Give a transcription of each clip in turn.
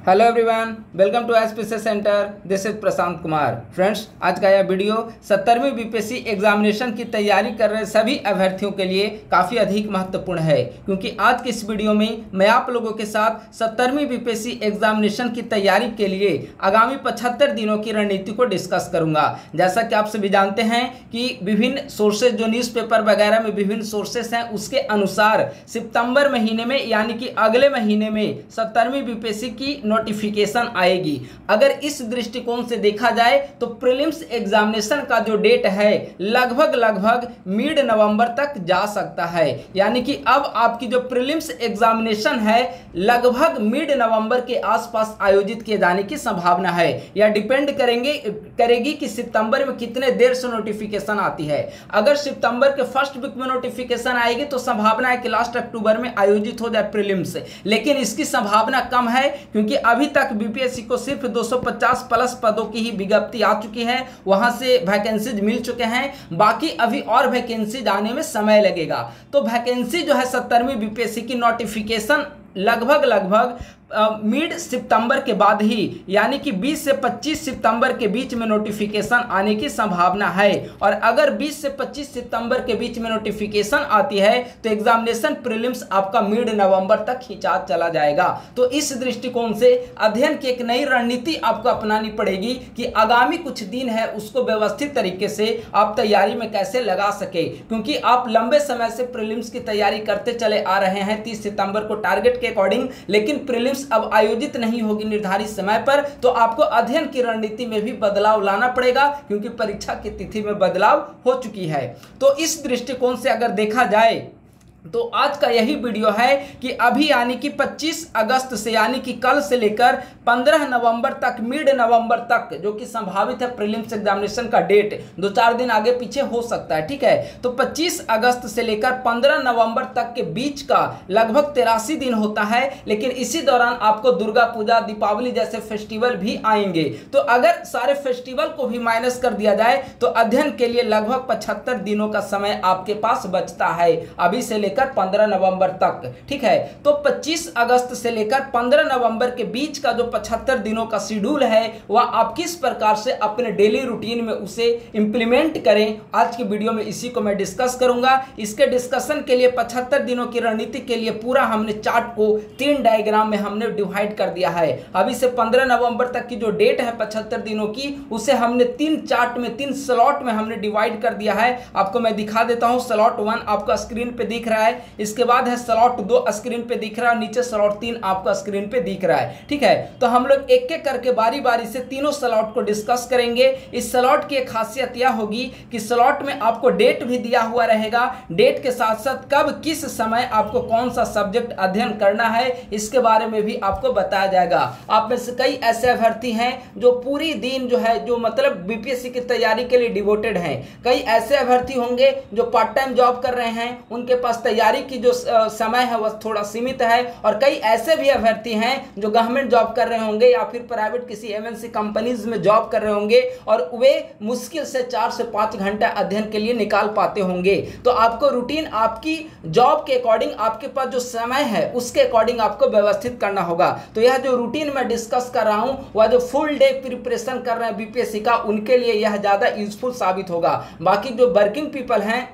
Hello everyone, welcome to SPC centre. This is Prashant Kumar. Friends, आज का यह वीडियो 70वीं बीपीएससी एग्जामिनेशन की तैयारी कर रहे सभी अभ्यर्थियों के लिए काफ़ी अधिक महत्वपूर्ण है, क्योंकि आज के इस वीडियो में मैं आप लोगों के साथ 70वीं बीपीएससी एग्जामिनेशन की तैयारी के लिए आगामी 75 दिनों की रणनीति को डिस्कस करूंगा। जैसा कि आप सभी जानते हैं कि विभिन्न सोर्सेज, जो न्यूज़पेपर वगैरह में विभिन्न सोर्सेस हैं, उसके अनुसार सितंबर महीने में यानी कि अगले महीने में 70वीं बीपीएससी की नोटिफिकेशन आएगी। अगर इस दृष्टिकोण से देखा जाए तो प्रीलिम्स एग्जामिनेशन का जो डेट है लगभग मिड नवंबर तक जा सकता है, यानी कि अब आपकी जो प्रीलिम्स एग्जामिनेशन है लगभग मिड नवंबर के आसपास आयोजित किए जाने की संभावना है। यह डिपेंड करेगी कि सितंबर में कितने देर से नोटिफिकेशन आती है। अगर सितंबर के फर्स्ट वीक में नोटिफिकेशन आएगी तो संभावना है कि लास्ट अक्टूबर में आयोजित हो जाए प्रीलिम्स, लेकिन इसकी संभावना कम है, क्योंकि अभी तक बीपीएससी को सिर्फ 250 प्लस पदों की ही विज्ञप्ति आ चुकी है, वहां से वैकेंसीज मिल चुके हैं। बाकी अभी और वैकेंसीज आने में समय लगेगा। तो वैकेंसी जो है 70वीं बीपीएससी की नोटिफिकेशन लगभग मिड सितंबर के बाद ही, यानी कि 20 से 25 सितंबर के बीच में नोटिफिकेशन आने की संभावना है। और अगर 20 से 25 सितंबर के बीच में नोटिफिकेशन आती है तो एग्जामिनेशन प्रीलिम्स आपका मिड नवंबर तक खिंचा चला जाएगा। तो इस दृष्टिकोण से अध्ययन की एक नई रणनीति आपको अपनानी पड़ेगी कि आगामी कुछ दिन है उसको व्यवस्थित तरीके से आप तैयारी में कैसे लगा सके, क्योंकि आप लंबे समय से प्रीलिम्स की तैयारी करते चले आ रहे हैं 30 सितंबर को टारगेट के अकॉर्डिंग, लेकिन प्रीलिम्स अब आयोजित नहीं होगी निर्धारित समय पर, तो आपको अध्ययन की रणनीति में भी बदलाव लाना पड़ेगा, क्योंकि परीक्षा की तिथि में बदलाव हो चुकी है। तो इस दृष्टिकोण से अगर देखा जाए तो आज का यही वीडियो है कि अभी यानी कि 25 अगस्त से यानी कि कल से लेकर 15 नवंबर तक, मिड नवंबर तक जो कि संभावित है प्रीलिम्स एग्जामिनेशन का डेट, 2-4 दिन आगे पीछे हो सकता है, ठीक है। तो 25 अगस्त से लेकर 15 नवंबर तक के बीच का लगभग 83 दिन होता है, लेकिन इसी दौरान आपको दुर्गा पूजा, दीपावली जैसे फेस्टिवल भी आएंगे। तो अगर सारे फेस्टिवल को भी माइनस कर दिया जाए तो अध्ययन के लिए लगभग 75 दिनों का समय आपके पास बचता है, अभी से लेकर 15 नवंबर तक, ठीक है। तो 25 अगस्त से लेकर 15 नवंबर के बीच का जो 75 दिनों का शेड्यूल है वह आप किस प्रकार से अपने डेली रूटीन में उसे इंप्लीमेंट करें, आज की वीडियो में इसी को मैं डिस्कस करूंगा। इसके डिस्कशन के लिए 75 दिनों की रणनीति के लिए पूरा हमने चार्ट को 3 डायग्राम में हमने डिवाइड कर दिया है। अभी से 15 नवंबर तक की जो डेट है 75 दिनों की, उसे हमने 3 चार्ट में, 3 स्लॉट में हमने डिवाइड कर दिया है। आपको मैं दिखा देता हूं। स्लॉट 1 आपका स्क्रीन पे दिख रहा है, इसके बाद है स्लॉट 2 स्क्रीन पे दिख रहा है, नीचे स्लॉट 3 आपका स्क्रीन पे दिख रहा है, ठीक है। तो हम लोग एक एक करके बारी बारी से तीनों स्लॉट को डिस्कस करेंगे। इस स्लॉट की एक खासियत यह होगी कि स्लॉट में आपको डेट भी दिया हुआ रहेगा, डेट के साथ साथ कब किस समय आपको कौन सा सब्जेक्ट अध्ययन करना है इसके बारे में भी आपको बताया जाएगा। आप में से कई ऐसे अभ्यर्थी हैं जो पूरी दिन जो है, जो मतलब बीपीएससी की तैयारी के लिए डिवोटेड हैं। कई ऐसे अभ्यर्थी होंगे जो पार्ट टाइम जॉब कर रहे हैं, उनके पास तैयारी की जो समय है वह थोड़ा सीमित है। और कई ऐसे भी अभ्यर्थी हैं जो गवर्नमेंट जॉब कर रहे होंगे या फिर प्राइवेट किसी एमएनसी कंपनीज में जॉब कर रहे होंगे, और वे मुश्किल से 4 से 5 घंटा अध्ययन के लिए निकाल पाते होंगे। तो आपको रूटीन आपकी जॉब के अकॉर्डिंग, आपके पास जो समय है उसके अकॉर्डिंग आपको व्यवस्थित करना होगा। तो यह जो रूटीन मैं डिस्कस कर रहा हूं वह जो फुल डे प्रिपरेशन कर रहे हैं बीपीएससी का, उनके लिए यह ज्यादा यूजफुल साबित होगा। बाकी जो वर्किंग पीपल हैं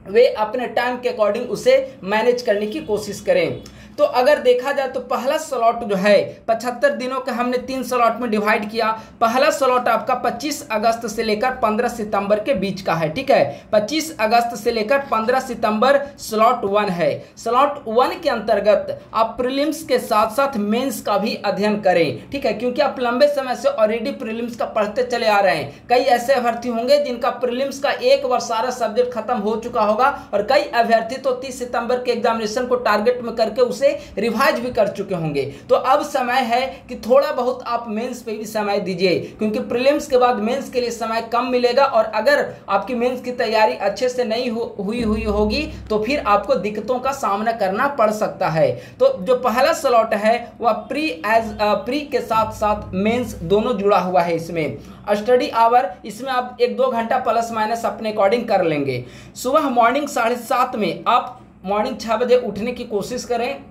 वे अपने टाइम के अकॉर्डिंग उसे मैनेज करने की कोशिश करें। तो अगर देखा जाए तो पहला स्लॉट जो है 75 दिनों का हमने 3 स्लॉट में डिवाइड किया। पहला स्लॉट आपका 25 अगस्त से लेकर 15 सितंबर के बीच का है, ठीक है। 25 अगस्त से लेकर 15 सितंबर स्लॉट 1 है। स्लॉट 1 के अंतर्गत आप प्रीलिम्स के साथ साथ मेंस का भी अध्ययन करें, ठीक है, क्योंकि आप लंबे समय से ऑलरेडी प्रीलिम्स का पढ़ते चले आ रहे हैं। कई ऐसे अभ्यर्थी होंगे जिनका प्रीलिम्स का एक बार सारा सब्जेक्ट खत्म हो चुका होगा, और कई अभ्यर्थी तो 30 सितंबर के एग्जामिनेशन को टारगेट में करके उसे रिवाइज भी कर चुके होंगे। तो अब समय है कि थोड़ा बहुत आप मेंस पे भी समय दीजिए, क्योंकि प्रीलिम्स के बाद मेंस के लिए समय कम मिलेगा, और अगर आपकी मेंस की तैयारी अच्छे से नहीं हुई होगी तो फिर आपको दिक्कतों का सामना करना पड़ सकता है। तो जो पहला स्लॉट है वह प्री के साथ साथ मेंस दोनों जुड़ा हुआ है। इसमें स्टडी आवर, इसमें आप 1-2 घंटा प्लस माइनस अपने अकॉर्डिंग कर लेंगे। सुबह मॉर्निंग 7:30 में आप मॉर्निंग 6 बजे उठने की कोशिश करें।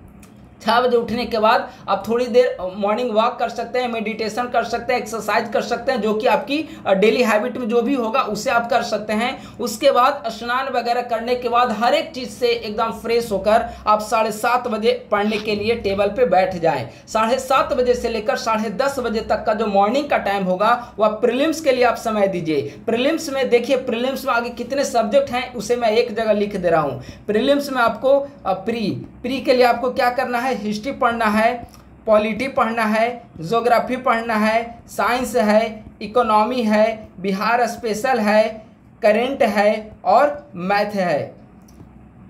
6 बजे उठने के बाद आप थोड़ी देर मॉर्निंग वॉक कर सकते हैं, मेडिटेशन कर सकते हैं, एक्सरसाइज कर सकते हैं, जो कि आपकी डेली हैबिट में जो भी होगा उसे आप कर सकते हैं। उसके बाद स्नान वगैरह करने के बाद हर एक चीज़ से एकदम फ्रेश होकर आप 7:30 बजे पढ़ने के लिए टेबल पे बैठ जाएं। 7:30 बजे से लेकर 10:30 बजे तक का जो मॉर्निंग का टाइम होगा वह प्रीलिम्स के लिए आप समय दीजिए। प्रीलिम्स में देखिए, प्रीलिम्स में आगे कितने सब्जेक्ट हैं उसे मैं एक जगह लिख दे रहा हूँ। प्रीलिम्स में आपको प्री के लिए आपको क्या करना है, हिस्ट्री पढ़ना है, पॉलिटी पढ़ना है, ज्योग्राफी पढ़ना है, साइंस है, इकोनॉमी है, बिहार स्पेशल है, करेंट है और मैथ है।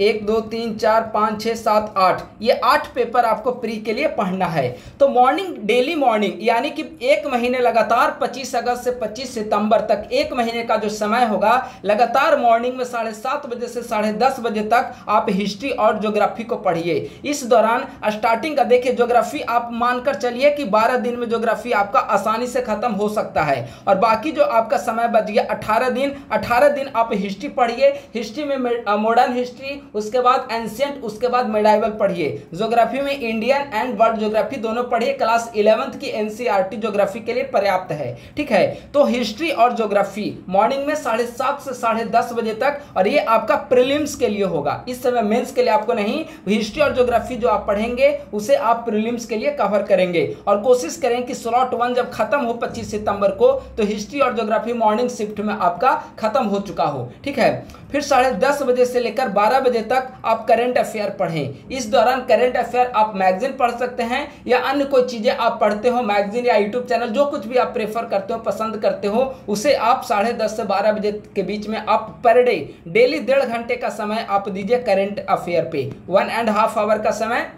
1 2 3 4 5 6 7 8 ये 8 पेपर आपको प्री के लिए पढ़ना है। तो मॉर्निंग, डेली मॉर्निंग, यानी कि एक महीने लगातार 25 अगस्त से 25 सितंबर तक एक महीने का जो समय होगा, लगातार मॉर्निंग में 7:30 बजे से 10:30 बजे तक आप हिस्ट्री और ज्योग्राफी को पढ़िए। इस दौरान स्टार्टिंग का देखिए, ज्योग्राफी आप मानकर चलिए कि 12 दिन में ज्योग्राफी आपका आसानी से खत्म हो सकता है, और बाकी जो आपका समय बच गया 18 दिन आप हिस्ट्री पढ़िए। हिस्ट्री में मॉडर्न हिस्ट्री, उसके बाद एंशिएंट, उसके बाद मेडाइवल पढ़िए। ज्योग्राफी में इंडियन एंड वर्ल्ड ज्योग्राफी दोनों पढ़िए। क्लास 11th की एनसीईआरटी ज्योग्राफी के लिए पर्याप्त है, ठीक है। तो हिस्ट्री और ज्योग्राफी मॉर्निंग में 7:30 से 10:30 बजे तक, और ये आपका प्रीलिम्स के लिए होगा। इस समय मेंस के लिए आपको नहीं, हिस्ट्री और ज्योग्राफी जो आप पढ़ेंगे उसे आप प्रीलिम्स के लिए कवर करेंगे। और कोशिश करें कि स्लॉट 1 जब खत्म हो 25 सितंबर को, तो हिस्ट्री और ज्योग्राफी मॉर्निंग शिफ्ट में आपका खत्म हो चुका हो, ठीक है। फिर 10:30 बजे से लेकर 12 बजे तक आप करंट अफेयर पढ़ें। इस दौरान करंट अफेयर आप मैगजीन पढ़ सकते हैं या अन्य कोई चीज़ें आप पढ़ते हो, मैगजीन या यूट्यूब चैनल, जो कुछ भी आप प्रेफर करते हो, पसंद करते हो, उसे आप 10:30 से 12 बजे के बीच में आप पर डे डेली 1.5 घंटे का समय आप दीजिए करंट अफेयर पे। 1.5 आवर का समय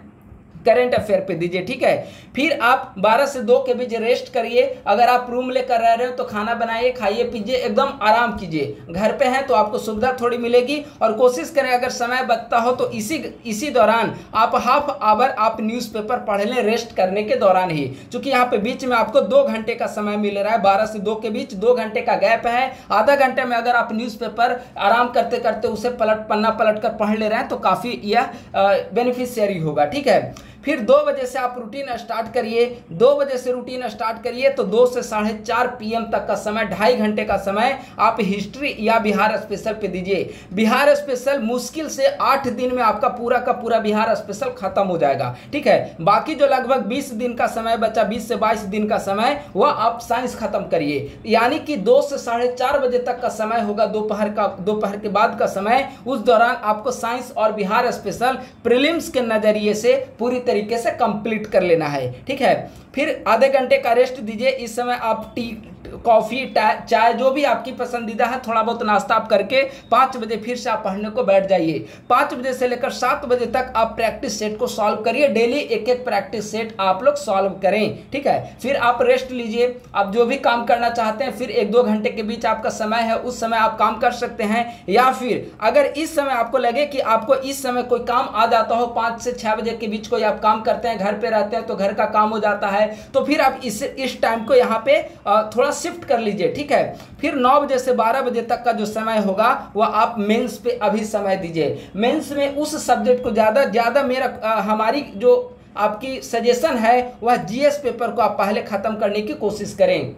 करंट अफेयर पे दीजिए, ठीक है। फिर आप 12 से 2 के बीच रेस्ट करिए। अगर आप रूम लेकर रह रहे हो तो खाना बनाइए, खाइए पीजिए, एकदम आराम कीजिए। घर पे हैं तो आपको सुविधा थोड़ी मिलेगी, और कोशिश करें अगर समय बचता हो तो इसी दौरान आप हाफ आवर आप न्यूज़पेपर पढ़ लें, रेस्ट करने के दौरान ही, क्योंकि यहाँ पे बीच में आपको 2 घंटे का समय मिल रहा है। 12 से 2 के बीच 2 घंटे का गैप है। आधा घंटे में अगर आप न्यूज़पेपर आराम करते करते उसे पन्ना पलट कर पढ़ ले रहे हैं तो काफ़ी यह बेनिफिशियरी होगा, ठीक है। फिर 2 बजे से आप रूटीन स्टार्ट करिए। 2 बजे से रूटीन स्टार्ट करिए तो 2 से 4:30 PM तक का समय, 2.5 घंटे का समय आप हिस्ट्री या बिहार स्पेशल पे दीजिए। बिहार स्पेशल मुश्किल से 8 दिन में आपका पूरा का पूरा बिहार स्पेशल खत्म हो जाएगा, ठीक है। बाकी जो लगभग 20 दिन का समय बचा, 20 से 22 दिन का समय, वह आप साइंस खत्म करिए। यानी कि 2 से 4:30 बजे तक का समय होगा, दोपहर के बाद का समय। उस दौरान आपको साइंस और बिहार स्पेशल प्रीलिम्स के नजरिए से पूरी तरीके से कंप्लीट कर लेना है, ठीक है। फिर आधे घंटे का रेस्ट दीजिए। इस समय आप टी, कॉफ़ी, चाय, जो भी आपकी पसंदीदा है, थोड़ा बहुत नाश्ता आप करके 5 बजे फिर से आप पढ़ने को बैठ जाइए। 5 बजे से लेकर 7 बजे तक आप प्रैक्टिस सेट को सॉल्व करिए। डेली एक प्रैक्टिस सेट आप लोग सॉल्व करें, ठीक है। फिर आप रेस्ट लीजिए। आप जो भी काम करना चाहते हैं, फिर 1-2 घंटे के बीच आपका समय है, उस समय आप काम कर सकते हैं। या फिर अगर इस समय आपको लगे कि आपको इस समय कोई काम आ जाता हो, 5 से 6 बजे के बीच कोई आप काम करते हैं, घर पे रहते हैं तो घर का काम हो जाता है, तो फिर आप इस टाइम को यहाँ पे थोड़ा शिफ्ट कर लीजिए, ठीक है। फिर 9 बजे से 12 बजे तक का जो समय होगा वह आप मेंस पे अभी समय दीजिए। मेंस में उस सब्जेक्ट को ज़्यादा हमारी जो आपकी सजेशन है वह जीएस पेपर को आप पहले ख़त्म करने की कोशिश करें,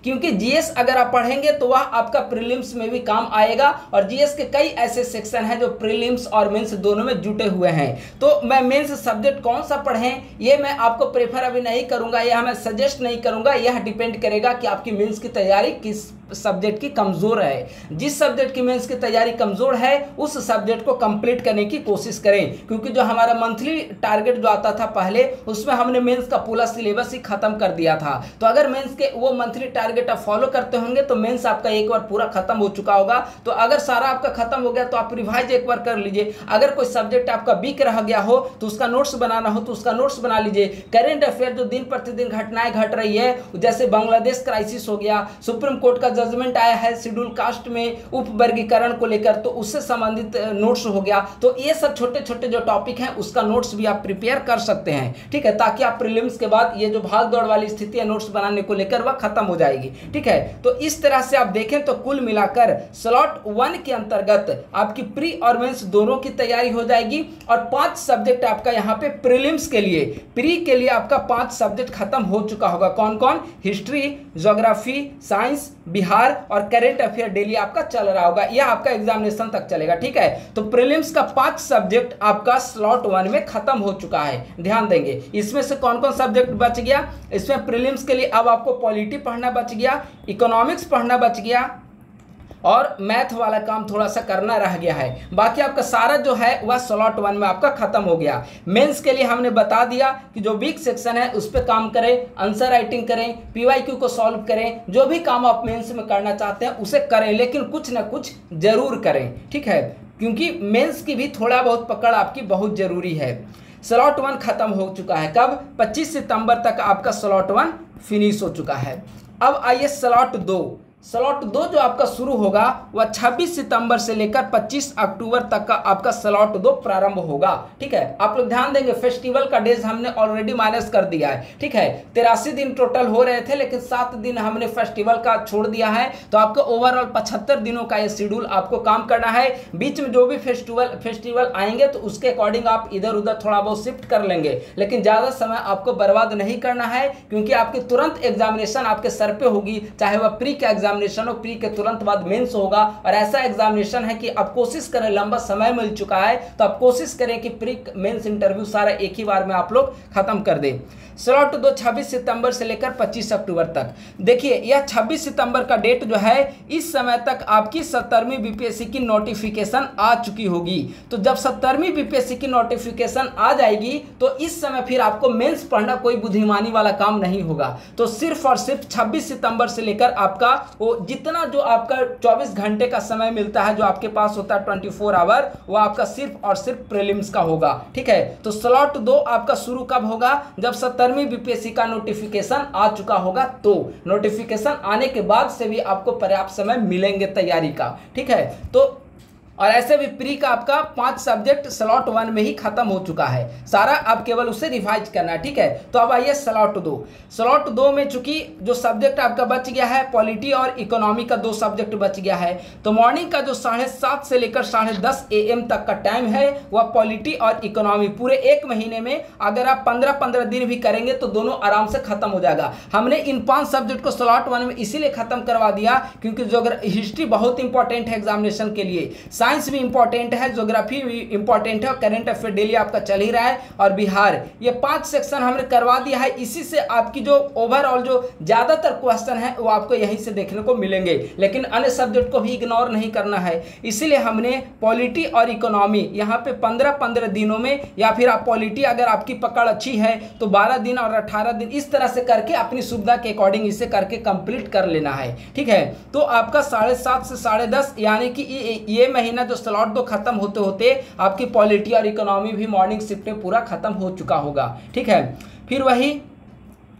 क्योंकि जीएस अगर आप पढ़ेंगे तो वह आपका प्रीलिम्स में भी काम आएगा। और जीएस के कई ऐसे सेक्शन हैं जो प्रीलिम्स और मेंस दोनों में जुटे हुए हैं। तो मैं मेंस सब्जेक्ट कौन सा पढ़ें ये मैं आपको प्रेफर अभी नहीं करूंगा, यह मैं सजेस्ट नहीं करूंगा। यह डिपेंड करेगा कि आपकी मेंस की तैयारी किस सब्जेक्ट की कमज़ोर है। जिस सब्जेक्ट की मेंस की तैयारी कमज़ोर है उस सब्जेक्ट को कंप्लीट करने की कोशिश करें, क्योंकि जो हमारा मंथली टारगेट जो आता था पहले, उसमें हमने मेंस का पूरा सिलेबस ही खत्म कर दिया था। तो अगर मेंस के वो मंथली टारगेट आप फॉलो करते होंगे तो मेंस आपका एक बार पूरा खत्म हो चुका होगा। तो अगर सारा आपका खत्म हो गया तो आप रिवाइज एक बार कर लीजिए। अगर कोई सब्जेक्ट आपका वीक रह गया हो तो उसका नोट्स बनाना हो तो उसका नोट्स बना लीजिए। करेंट अफेयर जो दिन प्रतिदिन घटनाएं घट रही है, जैसे बांग्लादेश क्राइसिस हो गया, सुप्रीम कोर्ट का जजमेंट आया है शेड्यूल कास्ट में उप वर्गीकरण को लेकर, तो उससे संबंधित नोट्स हो गया। तो ये सब छोटे छोटे जो टॉपिक हैं उसका नोट्स भी आप प्रिपेयर कर सकते हैं, ठीक है, ताकि आप प्रीलिम्स के बाद ये जो भाग दौड़ वाली स्थिति है नोट्स बनाने को लेकर वह खत्म हो जाएगी। जाएगी। ठीक है, तो इस तरह से आप देखें तो कुल मिलाकर स्लॉट 1 के अंतर्गत आपकी प्री और मेंस दोनों की तैयारी हो जाएगी और 5 सब्जेक्ट आपका यहाँ पे प्रीलिम्स के लिए, प्री के लिए आपका 5 सब्जेक्ट खत्म हो चुका होगा। कौन कौन? हिस्ट्री, ज्योग्राफी, साइंस, बिहार और करेंट अफेयर डेली आपका चल रहा होगा, यह आपका एग्जामिनेशन तक चलेगा। ठीक है, तो प्रीलिम्स का 5 सब्जेक्ट आपका स्लॉट 1 में खत्म हो चुका है। ध्यान देंगे इसमें से कौन कौन सब्जेक्ट बच गया। इसमें प्रीलिम्स के लिए अब आपको पॉलिटी पढ़ना बच गया, इकोनॉमिक्स पढ़ना बच गया और मैथ वाला काम थोड़ा सा करना रह गया है। बाकी आपका सारा जो है वह स्लॉट 1 में आपका खत्म हो गया। मेंस के लिए हमने बता दिया कि जो वीक सेक्शन है उस पर काम करें, आंसर राइटिंग करें, पीवाईक्यू को सॉल्व करें, जो भी काम आप मेंस में करना चाहते हैं उसे करें, लेकिन कुछ ना कुछ जरूर करें। ठीक है, क्योंकि मेंस की भी थोड़ा बहुत पकड़ आपकी बहुत जरूरी है। स्लॉट 1 खत्म हो चुका है, कब? 25 सितंबर तक आपका स्लॉट 1 फिनिश हो चुका है। अब आइए स्लॉट 2। स्लॉट 2 जो आपका शुरू होगा वह 26 सितंबर से लेकर 25 अक्टूबर तक का आपका स्लॉट 2 प्रारंभ होगा। ठीक है, आप लोग ध्यान देंगे फेस्टिवल का डेज हमने ऑलरेडी माइनस कर दिया है। ठीक है, 83 दिन टोटल हो रहे थे, लेकिन 7 दिन हमने फेस्टिवल का छोड़ दिया है, तो आपको ओवरऑल 75 दिनों का ये शेड्यूल आपको काम करना है। बीच में जो भी फेस्टिवल आएंगे तो उसके अकॉर्डिंग आप इधर उधर थोड़ा बहुत शिफ्ट कर लेंगे, लेकिन ज़्यादा समय आपको बर्बाद नहीं करना है, क्योंकि आपकी तुरंत एग्जामिनेशन आपके सर पे होगी, चाहे वह प्री का एग्जामिनेशन हो, प्री के तुरंत बाद मेंस होगा। और ऐसा एग्जामिनेशन है कि आप कोशिश करें, लंबा समय मिल चुका है तो आप कोशिश करें कि प्री मेंस इंटरव्यू सारा एक ही बार में आप लोग खत्म कर दें। स्लॉट 2 26 सितंबर से लेकर 25 अक्टूबर तक। देखिए यह 26 सितंबर का डेट जो है, इस समय तक आपकी 17वीं बीपीएससी की नोटिफिकेशन आ चुकी होगी। तो जब 17वीं बीपीएससी की नोटिफिकेशन आ जाएगी तो इस समय फिर आपको मेंस पढ़ना कोई बुद्धिमानी वाला काम नहीं होगा। तो सिर्फ और सिर्फ 26 सितंबर से लेकर आपका वो जितना जो आपका 24 घंटे का समय मिलता है, जो आपके पास होता है 24 आवर, वो आपका सिर्फ और सिर्फ प्रीलिम्स का होगा। ठीक है, तो स्लॉट 2 आपका शुरू कब होगा? जब 17वीं बीपीएससी का नोटिफिकेशन आ चुका होगा। तो नोटिफिकेशन आने के बाद से भी आपको पर्याप्त समय मिलेंगे तैयारी का। ठीक है, तो और ऐसे भी प्री का आपका 5 सब्जेक्ट स्लॉट 1 में ही खत्म हो चुका है सारा, अब केवल उसे रिवाइज करना है। ठीक है, तो अब आइए स्लॉट 2। स्लॉट 2 में चूंकि जो सब्जेक्ट आपका बच गया है, पॉलिटी और इकोनॉमी का 2 सब्जेक्ट बच गया है, तो मॉर्निंग का जो 7:30 से लेकर 10:30 AM तक का टाइम है वह पॉलिटी और इकोनॉमी पूरे 1 महीने में अगर आप 15-15 दिन भी करेंगे तो दोनों आराम से खत्म हो जाएगा। हमने इन 5 सब्जेक्ट को स्लॉट 1 में इसीलिए खत्म करवा दिया क्योंकि हिस्ट्री बहुत इंपॉर्टेंट है एग्जामिनेशन के लिए, साइंस भी इंपॉर्टेंट है, ज्योग्राफी भी इंपॉर्टेंट है और करंट अफेयर डेली आपका चल ही रहा है, और बिहार, ये 5 सेक्शन हमने करवा दिया है। इसी से आपकी जो ओवरऑल जो ज्यादातर क्वेश्चन है वो आपको यहीं से देखने को मिलेंगे, लेकिन अन्य सब्जेक्ट को भी इग्नोर नहीं करना है। इसीलिए हमने पॉलिटी और इकोनॉमी यहाँ पे 15-15 दिनों में, या फिर आप पॉलिटी अगर आपकी पकड़ अच्छी है तो 12 दिन और 18 दिन, इस तरह से करके अपनी सुविधा के अकॉर्डिंग इसे करके कंप्लीट कर लेना है। ठीक है, तो आपका 7:30 से 10:30 यानी कि ये महीना जो स्लॉट 2 खत्म होते होते आपकी पॉलिटी और इकोनॉमी भी मॉर्निंग शिफ्ट में पूरा खत्म हो चुका होगा। ठीक है, फिर वही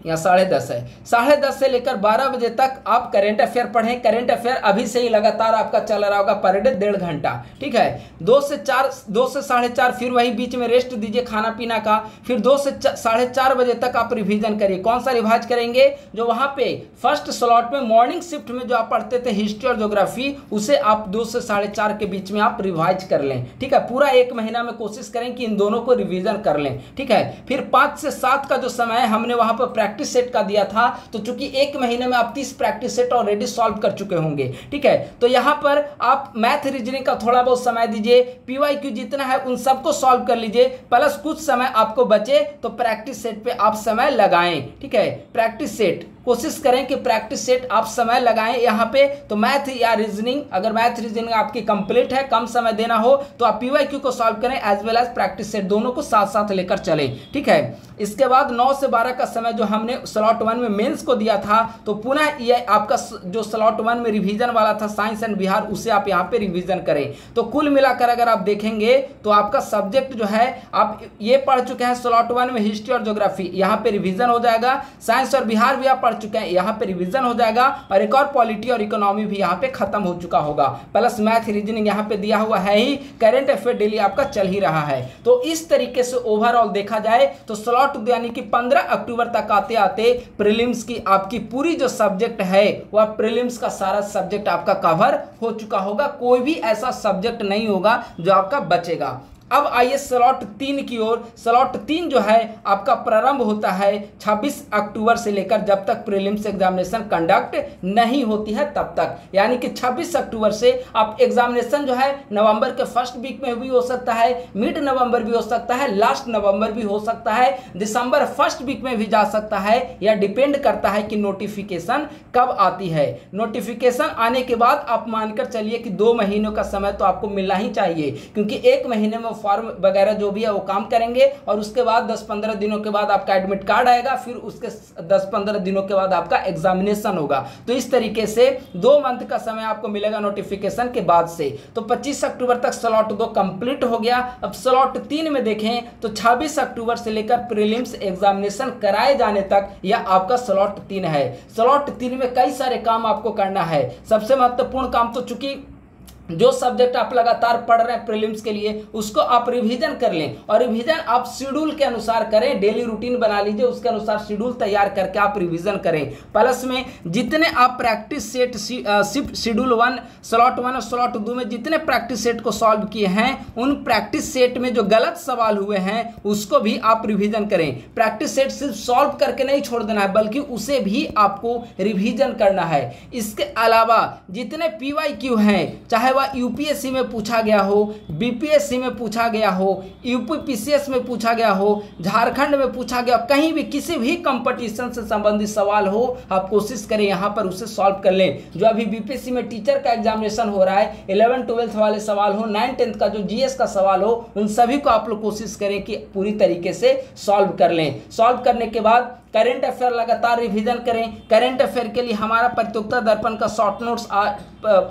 या 10:30 है, 10:30 से लेकर 12 बजे तक आप करेंट अफेयर पढ़ें। करेंट अफेयर अभी से ही लगातार आपका चल रहा होगा पर डे 1.5 घंटा। ठीक है, 2 से 4:30 फिर वही बीच में रेस्ट दीजिए खाना पीना का, फिर 2 से 4:30 बजे तक आप रिवीजन करिए। कौन सा रिवाइज करेंगे? जो वहाँ पे फर्स्ट स्लॉट में मॉर्निंग शिफ्ट में जो आप पढ़ते थे हिस्ट्री और ज्योग्राफी, उसे आप 2 से 4:30 के बीच में आप रिवाइज कर लें। ठीक है, पूरा 1 महीना में कोशिश करें कि इन दोनों को रिवीजन कर लें। ठीक है, फिर 5 से 7 का जो समय है हमने वहाँ पर प्रैक्टिस सेट का दिया था, तो चूंकि 1 महीने में आप 30 प्रैक्टिस सेट ऑलरेडी सॉल्व कर चुके होंगे। ठीक है, तो यहां पर आप मैथ रीजनिंग का थोड़ा बहुत समय दीजिए, पीवाईक्यू जितना है उन सबको सॉल्व कर लीजिए, प्लस कुछ समय आपको बचे तो प्रैक्टिस सेट पे आप समय लगाएं। ठीक है, प्रैक्टिस सेट कोशिश करें कि प्रैक्टिस सेट आप समय लगाएं यहाँ पे। तो मैथ या रीजनिंग, अगर मैथ रीजनिंग आपकी कंप्लीट है, कम समय देना हो तो आप पीवाईक्यू को सॉल्व करें as well as practice set, दोनों को साथ साथ लेकर चलें। ठीक है, इसके बाद 9 से 12 का समय जो हमने स्लॉट 1 में मेंस को दिया था, तो पुनः ये आपका जो स्लॉट 1 में रिवीजन वाला था साइंस एंड बिहार, उसे आप यहाँ पे रिवीजन करें। तो कुल मिलाकर अगर आप देखेंगे तो आपका सब्जेक्ट जो है आप ये पढ़ चुके हैं स्लॉट 1 में हिस्ट्री और ज्योग्राफी, यहाँ पे रिवीजन हो जाएगा। साइंस और बिहार भी आप पढ़ पढ़ चुके हैं यहाँ पे रिवीजन हो जाएगा, और एक और पॉलिटी और इकोनॉमी भी यहाँ पे खत्म हो चुका होगा, प्लस मैथ रीजनिंग यहाँ पे दिया हुआ है ही, करंट अफेयर डेली आपका चल ही रहा है। तो इस तरीके से ओवरऑल देखा जाए तो स्लॉट यानी कि 15 अक्टूबर तक आते आते प्रीलिम्स की आपकी पूरी जो सब्जेक्ट है वह प्रीलिम्स का सारा सब्जेक्ट आपका कवर हो चुका होगा, कोई भी ऐसा सब्जेक्ट नहीं होगा जो आपका बचेगा। अब आइए स्लॉट 3 की ओर। स्लॉट 3 जो है आपका प्रारंभ होता है 26 अक्टूबर से लेकर जब तक प्रीलिम्स एग्जामिनेशन कंडक्ट नहीं होती है तब तक, यानी कि 26 अक्टूबर से आप एग्जामिनेशन जो है नवंबर के फर्स्ट वीक में भी हो सकता है, मिड नवंबर भी हो सकता है, लास्ट नवंबर भी हो सकता है, दिसंबर फर्स्ट वीक में भी जा सकता है, या डिपेंड करता है कि नोटिफिकेशन कब आती है। नोटिफिकेशन आने के बाद आप मानकर चलिए कि 2 महीनों का समय तो आपको मिलना ही चाहिए, क्योंकि 1 महीने में फॉर्म वगैरह जो भी है वो काम करेंगे, और उसके बाद 10-15 दिनों के बाद आपका एडमिट कार्ड आएगा, फिर उसके 10-15 दिनों के बाद आपका एग्जामिनेशन होगा। तो इस तरीके से 2 मंथ का समय आपको मिलेगा नोटिफिकेशन के बाद से। तो 25 अक्टूबर तक स्लॉट 2 कंप्लीट हो गया। अब स्लॉट 3 में देखें तो 26 अक्टूबर से लेकर प्रीलिम्स एग्जामिनेशन कराए जाने तक यह आपका स्लॉट 3 है। स्लॉट 3 में कई सारे काम आपको करना है। सबसे महत्वपूर्ण काम तो चूंकि जो सब्जेक्ट आप लगातार पढ़ रहे हैं प्रीलिम्स के लिए उसको आप रिवीजन कर लें, और रिवीजन आप शेड्यूल के अनुसार करें, डेली रूटीन बना लीजिए, उसके अनुसार शेड्यूल तैयार करके आप रिवीजन करें। प्लस में जितने आप प्रैक्टिस सेट शेड्यूल 1 स्लॉट 1 और स्लॉट 2 में जितने प्रैक्टिस सेट को सॉल्व किए हैं उन प्रैक्टिस सेट में जो गलत सवाल हुए हैं उसको भी आप रिवीजन करें। प्रैक्टिस सेट सिर्फ सॉल्व करके नहीं छोड़ देना है बल्कि उसे भी आपको रिवीजन करना है। इसके अलावा जितने PYQ हैं, चाहे वह यूपीएससी में पूछा गया हो, बीपीएससी में पूछा गया हो, यूपी पीसीएस में पूछा गया हो, झारखंड में पूछा गया, कहीं भी किसी भी कंपटीशन से संबंधित सवाल हो आप कोशिश करें यहाँ पर उसे सॉल्व कर लें। जो अभी बीपीएससी में टीचर का एग्जामिनेशन हो रहा है, 11-12 वाले सवाल हो, 9-10 का जो जीएस का सवाल हो, उन सभी को आप लोग कोशिश करें कि पूरी तरीके से सॉल्व कर लें। सॉल्व करने के बाद करंट अफेयर लगातार रिवीजन करें। करंट अफेयर के लिए हमारा प्रतियोगिता दर्पण का शॉर्ट नोट्स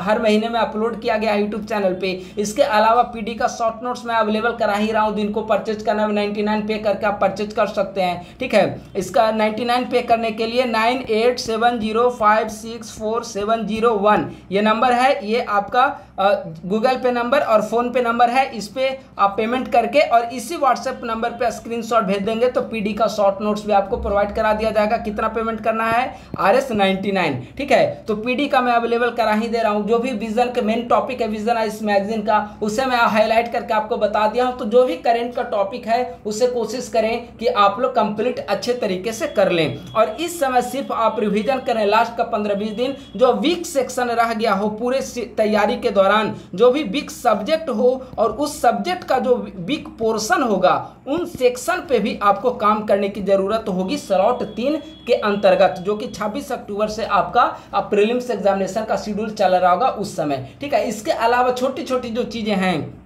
हर महीने में अपलोड किया गया यूट्यूब चैनल पे। इसके अलावा पीडी का शॉर्ट नोट्स मैं अवेलेबल करा ही रहा हूँ, जिनको परचेज करना है 99 पे करके आप परचेज कर सकते हैं। ठीक है, इसका 99 पे करने के लिए 9870564701 ये नंबर है, ये आपका गूगल पे नंबर और फोन पे नंबर है। इस पे आप पेमेंट करके और इसी व्हाट्सएप नंबर पे स्क्रीनशॉट भेज देंगे तो पीडी का शॉर्ट नोट्स भी आपको प्रोवाइड करा दिया जाएगा। कितना पेमेंट करना है? RS99। ठीक है, तो पीडी का मैं अवेलेबल करा ही दे रहा हूं। जो भी विजन का मेन टॉपिक है विजन इस मैगजीन का, उसे मैं हाईलाइट करके आपको बता दिया हूं। तो जो भी करंट का टॉपिक है उसे कोशिश करें कि आप लोग कंप्लीट अच्छे तरीके से कर लें, और इस समय सिर्फ आप रिविजन करें। लास्ट का 15-20 दिन जो वीक सेक्शन रह गया हो पूरे तैयारी के दौरान, जो भी वीक सब्जेक्ट हो और उस सब्जेक्ट का जो वीक पोर्शन होगा उन सेक्शन पे भी आपको काम करने की जरूरत होगी स्लॉट 3 के अंतर्गत, जो कि 26 अक्टूबर से आपका प्रीलिम्स एग्जामिनेशन का शेड्यूल चल रहा होगा उस समय। ठीक है, इसके अलावा छोटी छोटी जो चीजें हैं,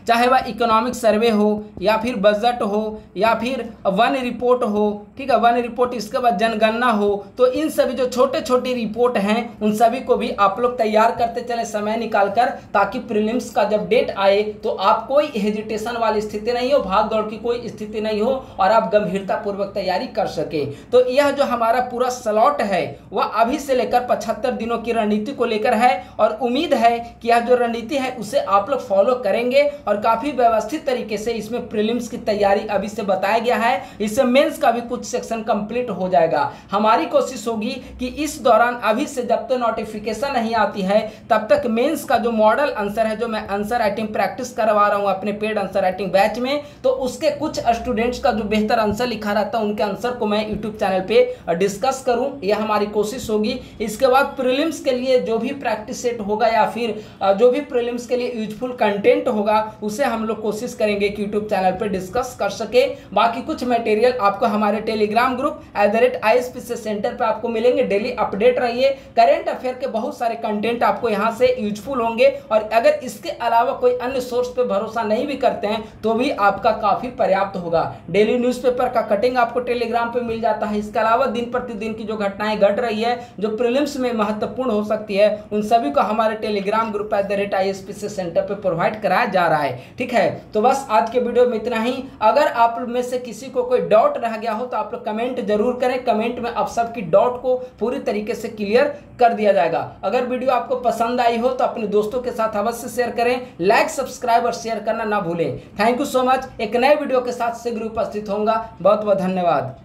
चाहे वह इकोनॉमिक सर्वे हो या फिर बजट हो या फिर वन रिपोर्ट हो, ठीक है, वन रिपोर्ट, इसके बाद जनगणना हो, तो इन सभी जो छोटे छोटे रिपोर्ट हैं उन सभी को भी आप लोग तैयार करते चले समय निकालकर, ताकि प्रीलिम्स का जब डेट आए तो आप कोई हेजिटेशन वाली स्थिति नहीं हो, भाग दौड़ की कोई स्थिति नहीं हो और आप गंभीरता पूर्वक तैयारी कर सके। तो यह जो हमारा पूरा स्लॉट है वह अभी से लेकर 75 दिनों की रणनीति को लेकर है, और उम्मीद है कि यह जो रणनीति है उसे आप लोग फॉलो करेंगे और काफी व्यवस्थित तरीके से इसमें प्रीलिम्स की तैयारी अभी से बताया गया है। इससे मेंस का भी कुछ सेक्शन कंप्लीट हो जाएगा। हमारी कोशिश होगी कि इस दौरान अभी से जब तक नोटिफिकेशन नहीं आती है तब तक मेंस का जो मॉडल आंसर है, जो मैं आंसर राइटिंग प्रैक्टिस करवा रहा हूं अपने पेड आंसर राइटिंग बैच में, तो उसके कुछ स्टूडेंट्स का जो बेहतर आंसर लिखा रहता है उनके आंसर को मैं यूट्यूब चैनल पे डिस्कस करूं, यह हमारी कोशिश होगी। इसके बाद प्रीलिम्स के लिए जो भी प्रैक्टिस सेट होगा या फिर जो भी प्रीलिम्स के लिए यूजफुल कंटेंट होगा उसे हम लोग कोशिश करेंगे कि यूट्यूब चैनल पे डिस्कस कर सके। बाकी कुछ मटेरियल आपको हमारे टेलीग्राम ग्रुप @ISPCS सेंटर पे आपको मिलेंगे। डेली अपडेट रहिए। करंट अफेयर के बहुत सारे कंटेंट आपको यहाँ से यूजफुल होंगे, और अगर इसके अलावा कोई अन्य सोर्स पे भरोसा नहीं भी करते हैं तो भी आपका काफी पर्याप्त होगा। डेली न्यूज़पेपर का कटिंग आपको टेलीग्राम पे मिल जाता है। इसके अलावा दिन प्रतिदिन की जो घटनाएं घट रही है जो प्रीलिम्स में महत्वपूर्ण हो सकती है, उन सभी को हमारे टेलीग्राम ग्रुप @ISPCS सेंटर पे प्रोवाइड कराया जा रहा है। है। ठीक है, तो बस आज के वीडियो में इतना ही। अगर आप में से किसी को कोई डाउट रह गया हो तो आप लोग कमेंट जरूर करें, कमेंट में आप सबकी डाउट को पूरी तरीके से क्लियर कर दिया जाएगा। अगर वीडियो आपको पसंद आई हो तो अपने दोस्तों के साथ अवश्य शेयर करें, लाइक सब्सक्राइब और शेयर करना ना भूलें। Thank you so much. एक नए वीडियो के साथ शीघ्र उपस्थित होऊंगा। बहुत बहुत धन्यवाद।